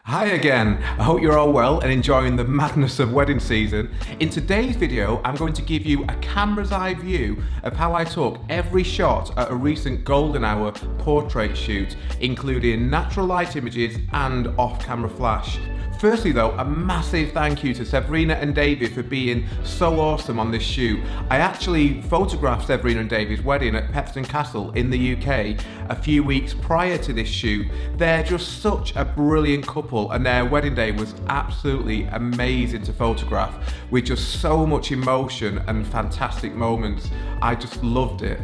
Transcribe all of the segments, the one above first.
Hi again, I hope you're all well and enjoying the madness of wedding season. In today's video, I'm going to give you a camera's eye view of how I took every shot at a recent golden hour portrait shoot, including natural light images and off-camera flash. Firstly though, a massive thank you to Severina and David for being so awesome on this shoot. I actually photographed Severina and David's wedding at Pepston Castle in the UK a few weeks prior to this shoot. They're just such a brilliant couple and their wedding day was absolutely amazing to photograph with just so much emotion and fantastic moments. I just loved it.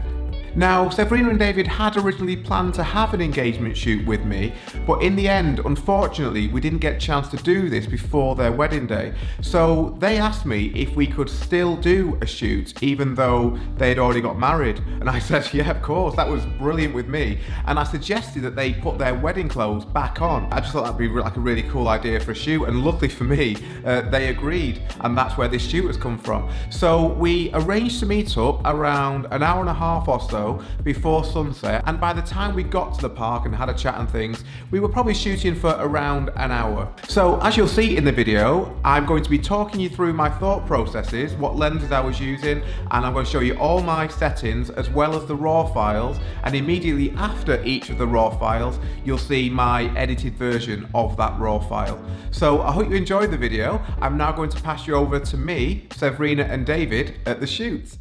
Now, Severina and David had originally planned to have an engagement shoot with me, but in the end, unfortunately, we didn't get a chance to do this before their wedding day. So they asked me if we could still do a shoot, even though they'd already got married. And I said, yeah, of course, that was brilliant with me. And I suggested that they put their wedding clothes back on. I just thought that'd be like a really cool idea for a shoot, and luckily for me, they agreed, and that's where this shoot has come from. So we arranged to meet up around an hour and a half or so before sunset, and by the time we got to the park and had a chat and things, we were probably shooting for around an hour. So as you'll see in the video, I'm going to be talking you through my thought processes, what lenses I was using, and I'm going to show you all my settings as well as the raw files, and immediately after each of the raw files you'll see my edited version of that raw file. So I hope you enjoyed the video. I'm now going to pass you over to me, Severina and David at the shoot.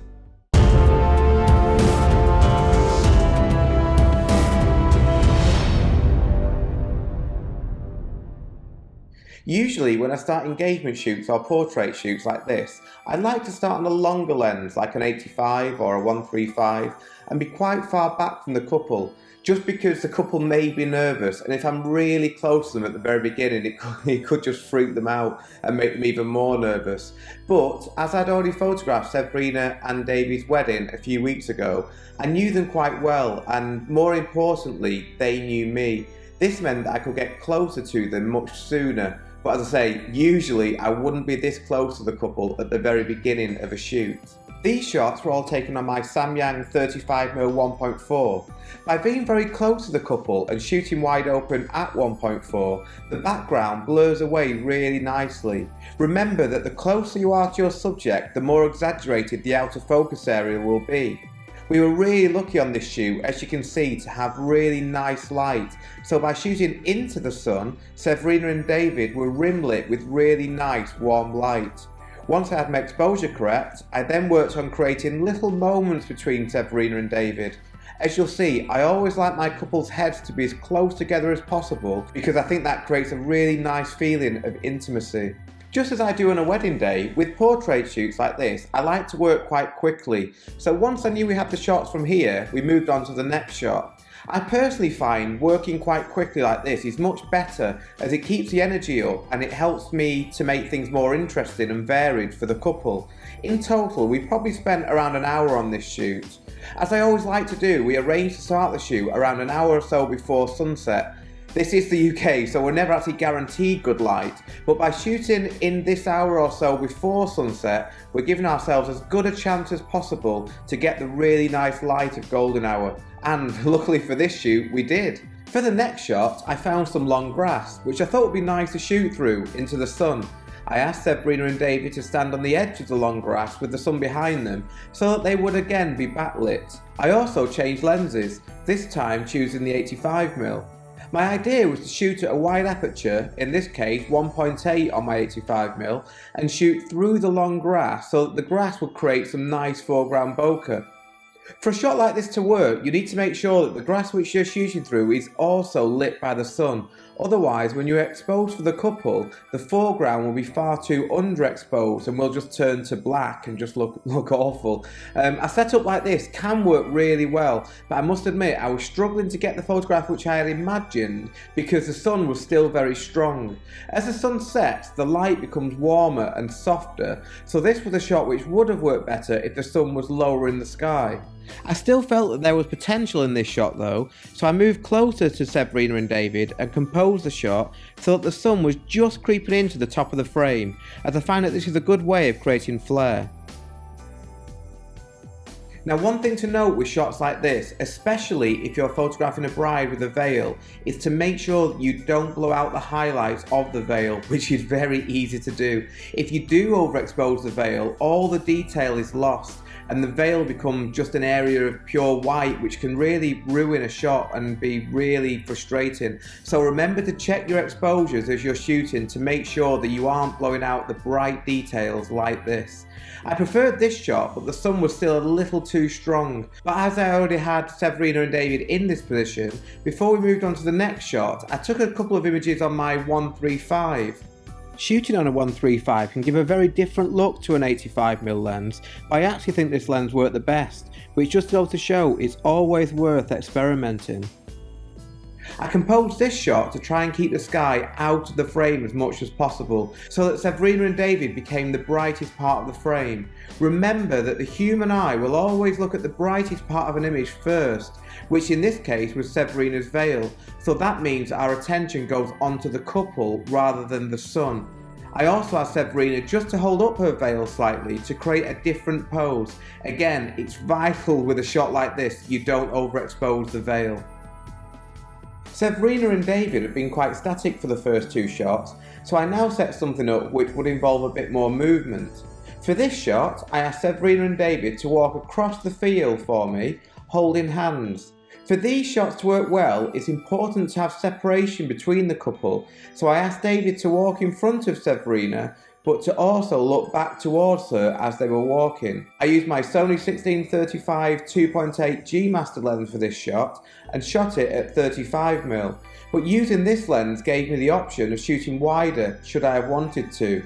Usually when I start engagement shoots or portrait shoots like this, I like to start on a longer lens like an 85 or a 135 and be quite far back from the couple, just because the couple may be nervous, and if I'm really close to them at the very beginning it could just freak them out and make them even more nervous. But as I'd already photographed Severina and David's wedding a few weeks ago, I knew them quite well, and more importantly they knew me. This meant that I could get closer to them much sooner. But as I say, usually I wouldn't be this close to the couple at the very beginning of a shoot. These shots were all taken on my Samyang 35mm 1.4. By being very close to the couple and shooting wide open at 1.4, the background blurs away really nicely. Remember that the closer you are to your subject, the more exaggerated the outer focus area will be. We were really lucky on this shoot, as you can see, to have really nice light. So by shooting into the sun, Severina and David were rim lit with really nice warm light. Once I had my exposure correct, I then worked on creating little moments between Severina and David. As you'll see, I always like my couple's heads to be as close together as possible because I think that creates a really nice feeling of intimacy. Just as I do on a wedding day, with portrait shoots like this, I like to work quite quickly. So once I knew we had the shots from here, we moved on to the next shot. I personally find working quite quickly like this is much better, as it keeps the energy up and it helps me to make things more interesting and varied for the couple. In total, we probably spent around an hour on this shoot. As I always like to do, we arranged to start the shoot around an hour or so before sunset. This is the UK, so we're never actually guaranteed good light, but by shooting in this hour or so before sunset, we're giving ourselves as good a chance as possible to get the really nice light of golden hour, and luckily for this shoot, we did. For the next shot, I found some long grass, which I thought would be nice to shoot through into the sun. I asked Severina and David to stand on the edge of the long grass with the sun behind them, so that they would again be backlit. I also changed lenses, this time choosing the 85mm. My idea was to shoot at a wide aperture, in this case 1.8 on my 85mm, and shoot through the long grass so that the grass would create some nice foreground bokeh. For a shot like this to work, you need to make sure that the grass which you're shooting through is also lit by the sun. Otherwise, when you're exposed for the couple, the foreground will be far too underexposed and will just turn to black and just look awful. A setup like this can work really well, but I must admit I was struggling to get the photograph which I had imagined because the sun was still very strong. As the sun sets, the light becomes warmer and softer, so this was a shot which would have worked better if the sun was lower in the sky. I still felt that there was potential in this shot though, so I moved closer to Severina and David and composed the shot so that the sun was just creeping into the top of the frame, as I find that this is a good way of creating flare. Now, one thing to note with shots like this, especially if you're photographing a bride with a veil, is to make sure you don't blow out the highlights of the veil, which is very easy to do. If you do overexpose the veil, all the detail is lost and the veil becomes just an area of pure white, which can really ruin a shot and be really frustrating. So remember to check your exposures as you're shooting to make sure that you aren't blowing out the bright details like this. I preferred this shot, but the sun was still a little too strong. But as I already had Severina and David in this position, before we moved on to the next shot, I took a couple of images on my 135. Shooting on a 135 can give a very different look to an 85mm lens, but I actually think this lens worked the best, which just goes to show it's always worth experimenting. I composed this shot to try and keep the sky out of the frame as much as possible, so that Severina and David became the brightest part of the frame. Remember that the human eye will always look at the brightest part of an image first, which in this case was Severina's veil, so that means our attention goes onto the couple rather than the sun. I also asked Severina just to hold up her veil slightly to create a different pose. Again, it's vital with a shot like this you don't overexpose the veil. Severina and David have been quite static for the first two shots, so I now set something up which would involve a bit more movement. For this shot, I asked Severina and David to walk across the field for me, holding hands. For these shots to work well, it's important to have separation between the couple, so I asked David to walk in front of Severina, but to also look back towards her as they were walking. I used my Sony 16-35 2.8 G Master lens for this shot and shot it at 35mm, but using this lens gave me the option of shooting wider should I have wanted to.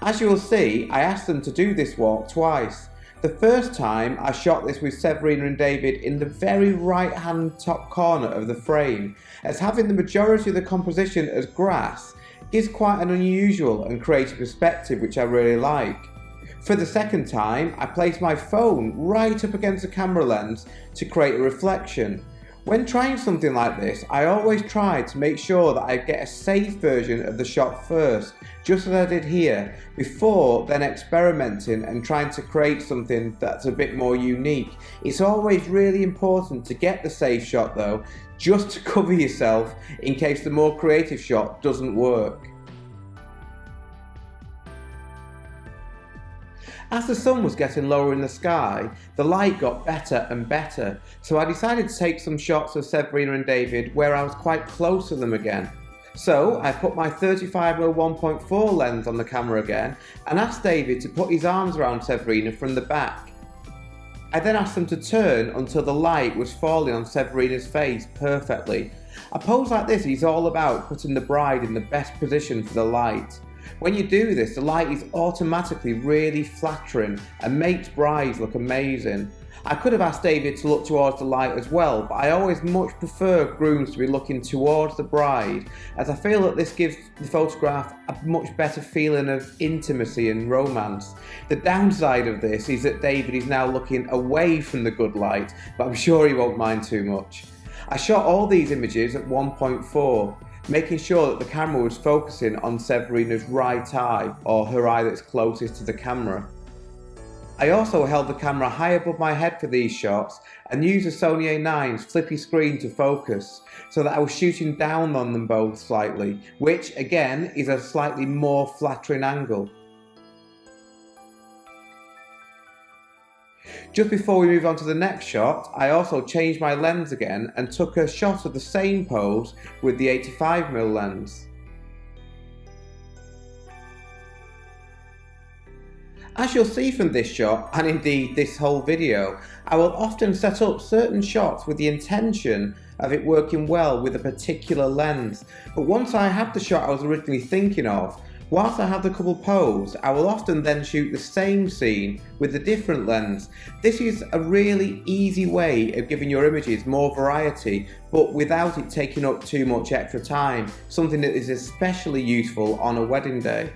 As you will see, I asked them to do this walk twice. The first time I shot this with Severina and David in the very right hand top corner of the frame, as having the majority of the composition as grass gives quite an unusual and creative perspective which I really like. For the second time, I placed my phone right up against the camera lens to create a reflection. When trying something like this, I always try to make sure that I get a safe version of the shot first, just as I did here, before then experimenting and trying to create something that's a bit more unique. It's always really important to get the safe shot though, just to cover yourself in case the more creative shot doesn't work. As the sun was getting lower in the sky, the light got better and better, so I decided to take some shots of Severina and David where I was quite close to them again. So I put my 35mm 1.4 lens on the camera again and asked David to put his arms around Severina from the back. I then asked them to turn until the light was falling on Severina's face perfectly. A pose like this is all about putting the bride in the best position for the light. When you do this, the light is automatically really flattering and makes brides look amazing. I could have asked David to look towards the light as well, but I always much prefer grooms to be looking towards the bride, as I feel that this gives the photograph a much better feeling of intimacy and romance. The downside of this is that David is now looking away from the good light, but I'm sure he won't mind too much. I shot all these images at 1.4. making sure that the camera was focusing on Severina's right eye, or her eye that's closest to the camera. I also held the camera high above my head for these shots and used the Sony A9's flippy screen to focus, so that I was shooting down on them both slightly, which again is a slightly more flattering angle. Just before we move on to the next shot, I also changed my lens again and took a shot of the same pose with the 85mm lens. As you'll see from this shot, and indeed this whole video, I will often set up certain shots with the intention of it working well with a particular lens, but once I have the shot I was originally thinking of, whilst I have the couple pose, I will often then shoot the same scene with a different lens. This is a really easy way of giving your images more variety, but without it taking up too much extra time, something that is especially useful on a wedding day.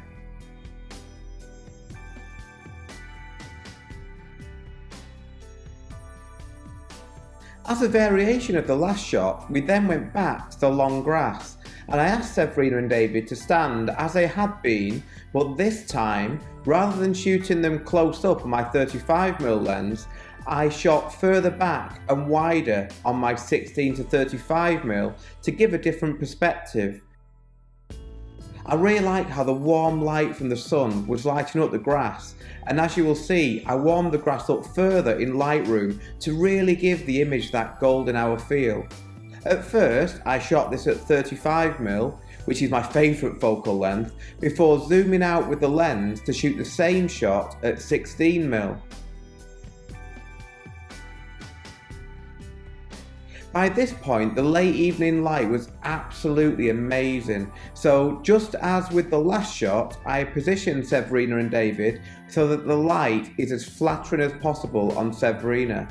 As a variation of the last shot, we then went back to the long grass, and I asked Severina and David to stand as they had been, but this time, rather than shooting them close up on my 35mm lens, I shot further back and wider on my 16 to 35mm to give a different perspective. I really liked how the warm light from the sun was lighting up the grass, and as you will see, I warmed the grass up further in Lightroom to really give the image that golden hour feel. At first, I shot this at 35mm, which is my favourite focal length, before zooming out with the lens to shoot the same shot at 16mm. By this point, the late evening light was absolutely amazing, so just as with the last shot, I positioned Severina and David so that the light is as flattering as possible on Severina.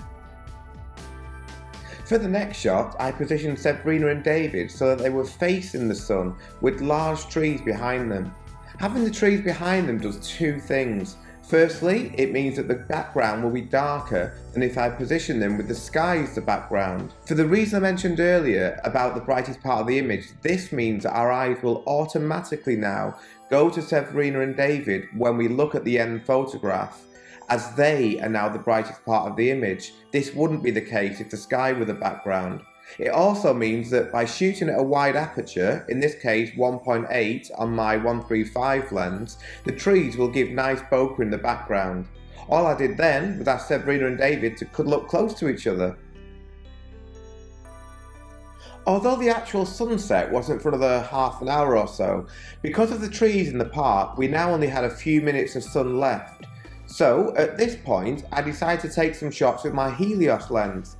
For the next shot, I positioned Severina and David so that they were facing the sun with large trees behind them. Having the trees behind them does two things. Firstly, it means that the background will be darker than if I position them with the sky as the background. For the reason I mentioned earlier about the brightest part of the image, this means that our eyes will automatically now go to Severina and David when we look at the end photograph, as they are now the brightest part of the image. This wouldn't be the case if the sky were the background. It also means that by shooting at a wide aperture, in this case 1.8 on my 135 lens, the trees will give nice bokeh in the background. All I did then was ask Severina and David to cuddle up close to each other. Although the actual sunset wasn't for another half an hour or so, because of the trees in the park we now only had a few minutes of sun left. So at this point I decided to take some shots with my Helios lens.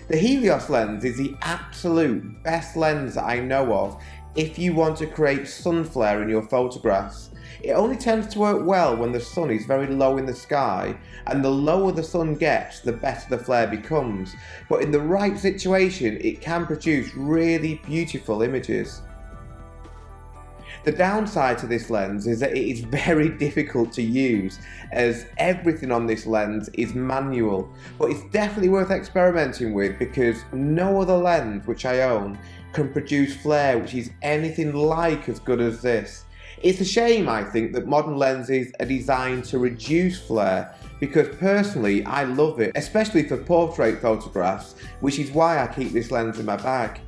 The Helios lens is the absolute best lens that I know of if you want to create sun flare in your photographs. It only tends to work well when the sun is very low in the sky, and the lower the sun gets, the better the flare becomes. But in the right situation, it can produce really beautiful images. The downside to this lens is that it is very difficult to use, as everything on this lens is manual, but it's definitely worth experimenting with because no other lens which I own can produce flare which is anything like as good as this. It's a shame, I think, that modern lenses are designed to reduce flare, because personally I love it, especially for portrait photographs, which is why I keep this lens in my bag.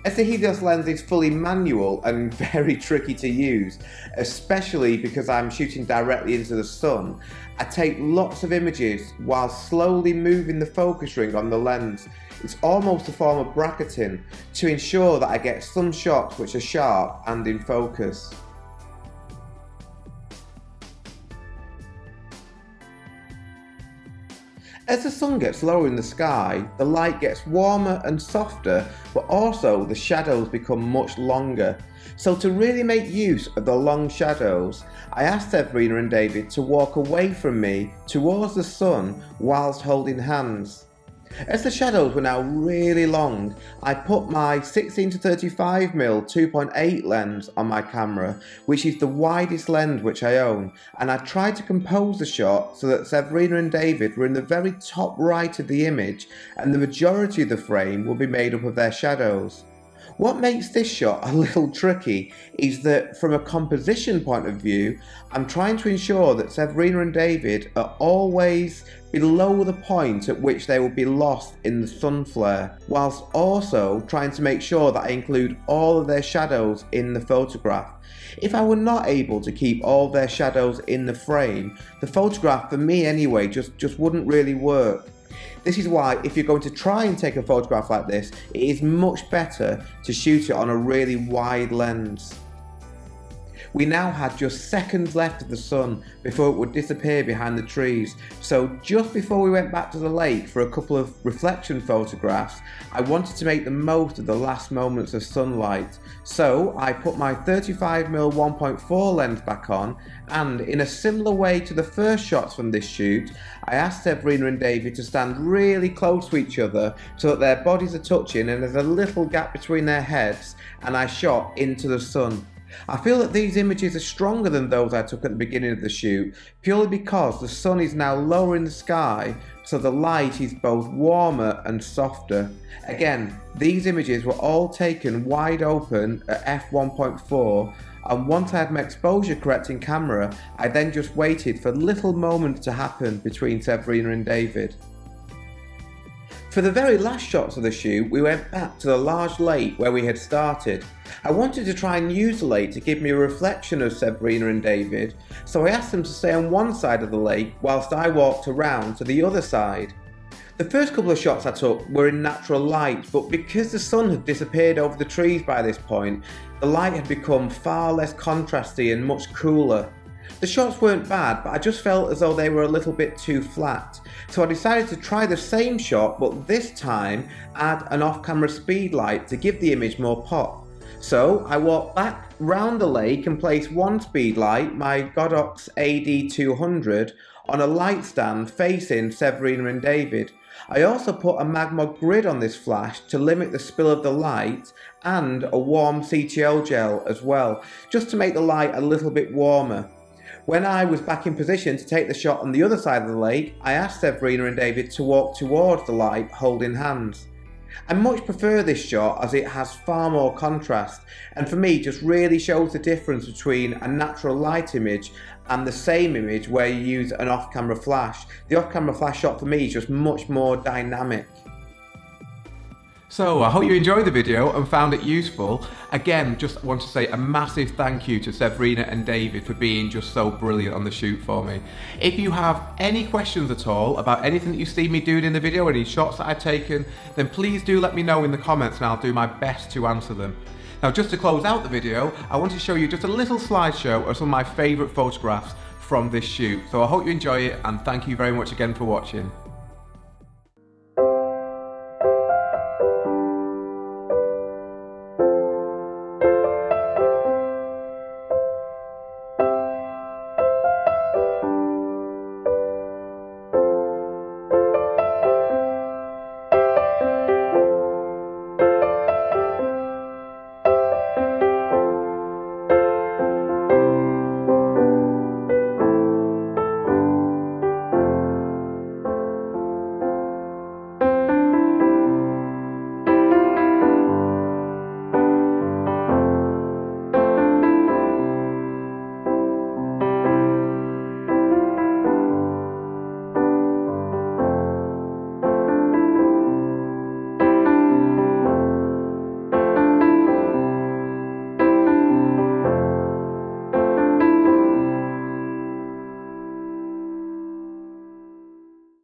As the Helios lens is fully manual and very tricky to use, especially because I'm shooting directly into the sun, I take lots of images while slowly moving the focus ring on the lens. It's almost a form of bracketing to ensure that I get some shots which are sharp and in focus. As the sun gets lower in the sky, the light gets warmer and softer, but also the shadows become much longer. So to really make use of the long shadows, I asked Severina and David to walk away from me towards the sun whilst holding hands. As the shadows were now really long, I put my 16 to 35mm 2.8 lens on my camera, which is the widest lens which I own, and I tried to compose the shot so that Severina and David were in the very top right of the image and the majority of the frame will be made up of their shadows. What makes this shot a little tricky is that from a composition point of view, I'm trying to ensure that Severina and David are always below the point at which they will be lost in the sun flare, whilst also trying to make sure that I include all of their shadows in the photograph. If I were not able to keep all their shadows in the frame, the photograph, for me anyway, just wouldn't really work. This is why if you're going to try and take a photograph like this, it is much better to shoot it on a really wide lens. We now had just seconds left of the sun before it would disappear behind the trees, so just before we went back to the lake for a couple of reflection photographs, I wanted to make the most of the last moments of sunlight. So I put my 35mm 1.4 lens back on, and in a similar way to the first shots from this shoot, I asked Severina and David to stand really close to each other so that their bodies are touching and there's a little gap between their heads, and I shot into the sun. I feel that these images are stronger than those I took at the beginning of the shoot, purely because the sun is now lower in the sky, so the light is both warmer and softer. Again, these images were all taken wide open at f1.4, and once I had my exposure correcting camera, I then just waited for little moments to happen between Severina and David. For the very last shots of the shoot, we went back to the large lake where we had started. I wanted to try and use the lake to give me a reflection of Severina and David, so I asked them to stay on one side of the lake whilst I walked around to the other side. The first couple of shots I took were in natural light, but because the sun had disappeared over the trees by this point, the light had become far less contrasty and much cooler. The shots weren't bad, but I just felt as though they were a little bit too flat. So I decided to try the same shot, but this time add an off-camera speed light to give the image more pop. So I walked back round the lake and placed one speed light, my Godox AD200, on a light stand facing Severina and David. I also put a Magmod grid on this flash to limit the spill of the light, and a warm CTO gel as well, just to make the light a little bit warmer. When I was back in position to take the shot on the other side of the lake, I asked Severina and David to walk towards the light holding hands. I much prefer this shot as it has far more contrast, and for me just really shows the difference between a natural light image and the same image where you use an off-camera flash. The off-camera flash shot for me is just much more dynamic. So I hope you enjoyed the video and found it useful. Again, just want to say a massive thank you to Severina and David for being just so brilliant on the shoot for me. If you have any questions at all about anything that you see me doing in the video, any shots that I've taken, then please do let me know in the comments and I'll do my best to answer them. Now just to close out the video, I want to show you just a little slideshow of some of my favourite photographs from this shoot. So I hope you enjoy it and thank you very much again for watching.